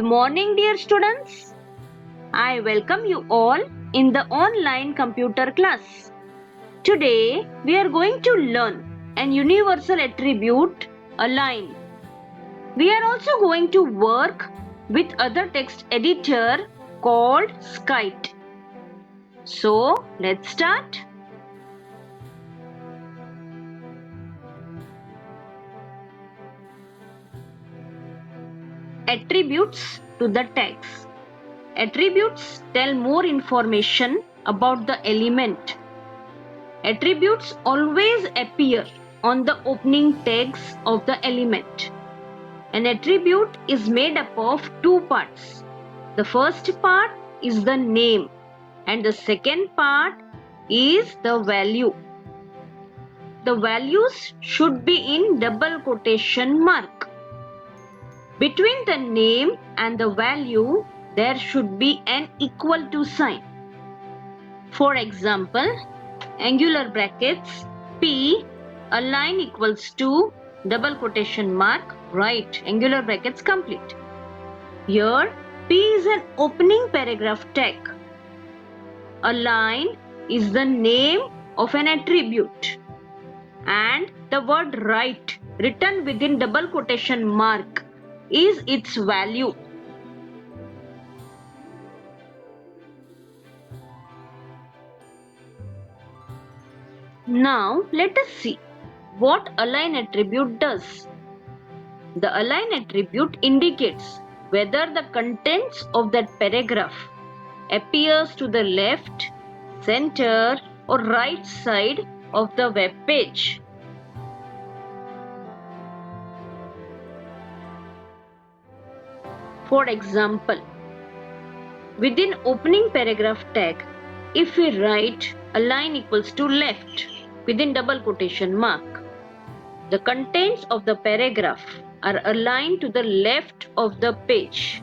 morning, dear students. I welcome you all in the online computer class. Today, we are going to learn an universal attribute, align. We are also going to work with other text editor called Skite. So, let's start. Attributes to the text. Attributes tell more information about the element. Attributes always appear on the opening tags of the element. An attribute is made up of two parts. The first part is the name and the second part is the value. The values should be in double quotation mark. Between the name and the value, there should be an equal to sign. For example, angular brackets P align equals to double quotation mark right angular brackets complete. Here P is an opening paragraph tag. Align is the name of an attribute and the word right written within double quotation mark is its value. Now let us see what align attribute does. The align attribute indicates whether the contents of that paragraph appears to the left, center or right side of the web page. For example, within opening paragraph tag, if we write align equals to left within double quotation mark, the contents of the paragraph are aligned to the left of the page.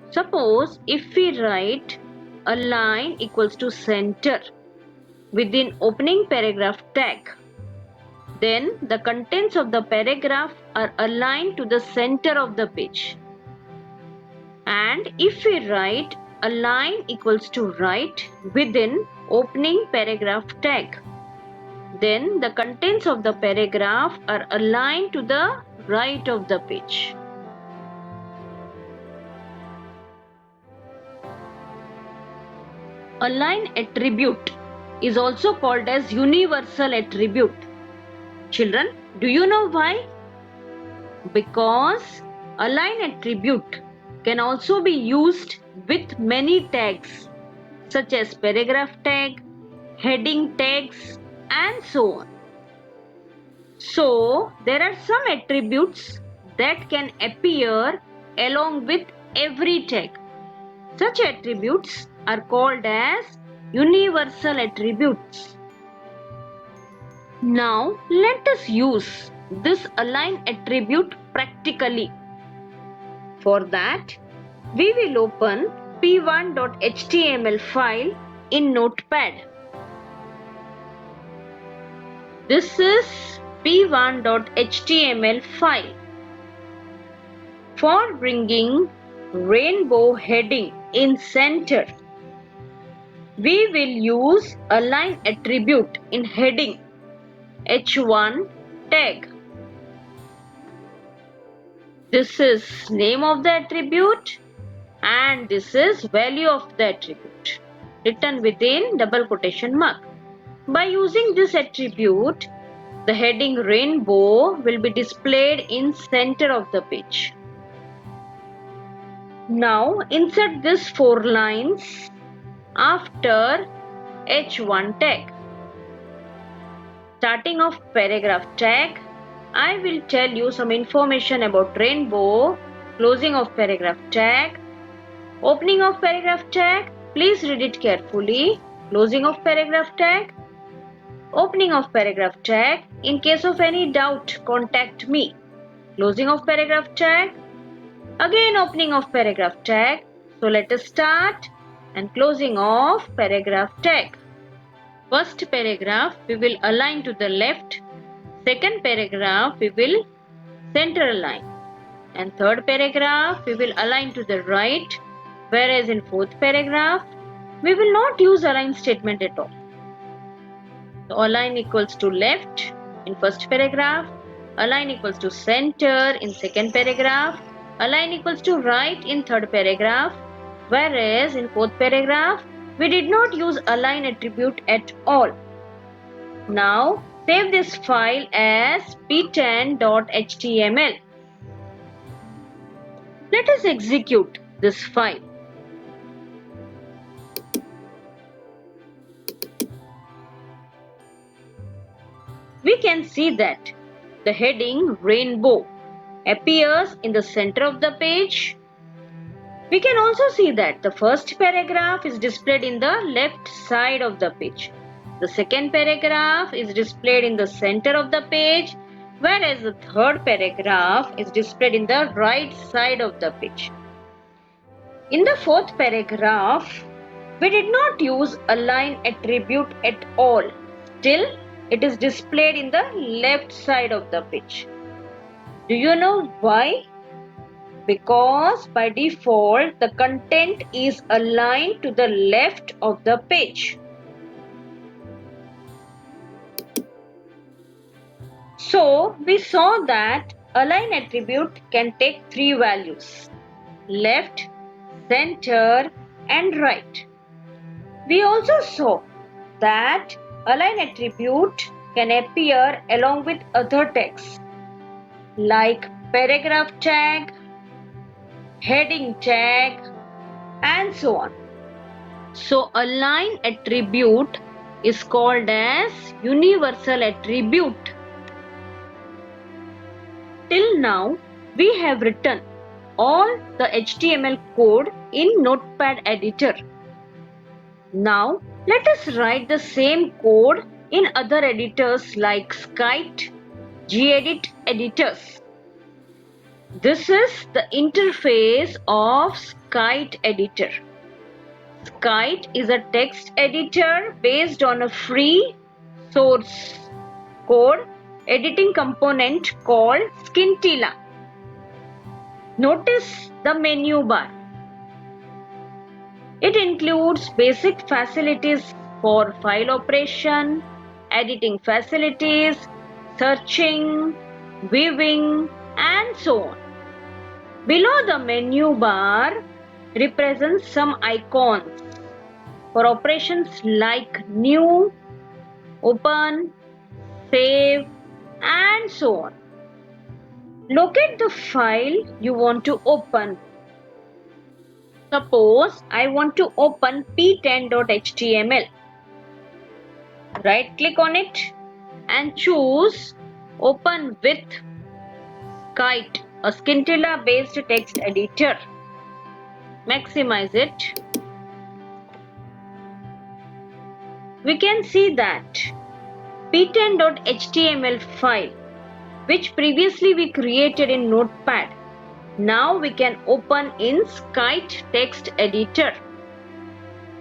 Suppose if we write align equals to center within opening paragraph tag, then the contents of the paragraph are aligned to the center of the page. And if we write align equals to right within opening paragraph tag, then the contents of the paragraph are aligned to the right of the page. Align attribute is also called as universal attribute. Children, do you know why? Because align attribute can also be used with many tags such as paragraph tag, heading tags and so on. So, there are some attributes that can appear along with every tag. Such attributes are called as universal attributes. Now, let us use this align attribute practically. For that, we will open p1.html file in Notepad. This is p1.html file. For bringing rainbow heading in center, we will use align attribute in heading h1 tag. This is name of the attribute and this is value of the attribute written within double quotation mark. By using this attribute, the heading rainbow will be displayed in center of the page. Now insert these 4 lines after h1 tag. Starting off paragraph tag, I will tell you some information about rainbow. Closing of paragraph tag. Opening of paragraph tag, please read it carefully. Closing of paragraph tag. Opening of paragraph tag. In case of any doubt, contact me. Closing of paragraph tag. Again opening of paragraph tag. So let us start and closing of paragraph tag. First paragraph we will align to the left. Second paragraph we will center align. and third paragraph we will align to the right, whereas in fourth paragraph we will not use align statement at all. So align equals to left in first paragraph, align equals to center in second paragraph, align equals to right in third paragraph, whereas in fourth paragraph we did not use align attribute at all. Now save this file as p10.html. Let us execute this file. We can see that the heading rainbow appears in the center of the page. We can also see that the first paragraph is displayed in the left side of the page. The second paragraph is displayed in the center of the page, whereas the third paragraph is displayed in the right side of the page. In the fourth paragraph, we did not use align attribute at all. Still, it is displayed in the left side of the page. Do you know why? Because by default the content is aligned to the left of the page. So we saw that align attribute can take three values: left, center and right. We also saw that align attribute can appear along with other text like paragraph tag, heading tag and so on. So align attribute is called as universal attribute. Till now we have written all the HTML code in Notepad editor. Now let us write the same code in other editors like Skite, gedit editors. This is the interface of Skite editor. Skite is a text editor based on a free source code editing component called Scintilla. Notice the menu bar. It includes basic facilities for file operation, editing facilities, searching, viewing, and so on. Below the menu bar represents some icons for operations like new, open, save, and so on. Locate the file you want to open. Suppose I want to open p10.html. Right click on it and choose Open with Skite, a Scintilla based text editor. Maximize it. We can see that p10.html file, which previously we created in Notepad, now we can open in Skite text editor.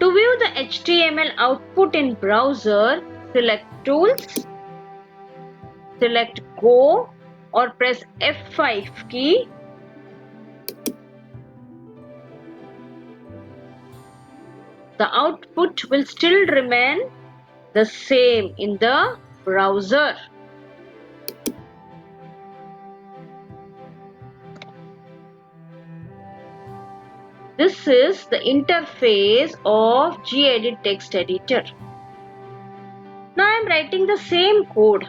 To view the HTML output in browser, select Tools, select Go or press F5 key. The output will still remain the same in the browser. This is the interface of gedit text editor. Now I am writing the same code,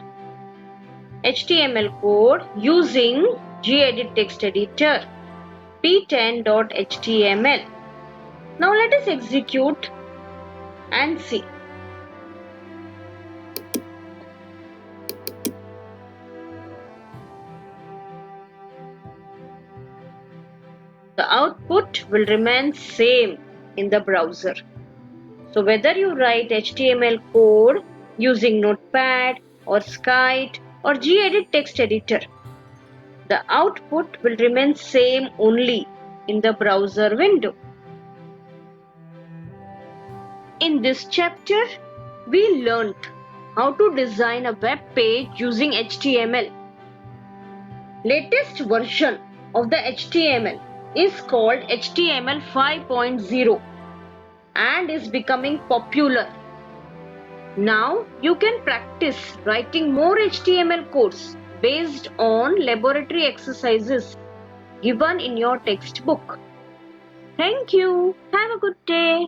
HTML code, using gedit text editor p10.html. Now let us execute and see. The output will remain same in the browser. So whether you write HTML code using Notepad or Skite or gedit text editor, the output will remain same only in the browser window. In this chapter, we learnt how to design a web page using HTML. Latest version of the HTML is called HTML 5.0 and is becoming popular. Now you can practice writing more HTML codes based on laboratory exercises given in your textbook. Thank you. Have a good day.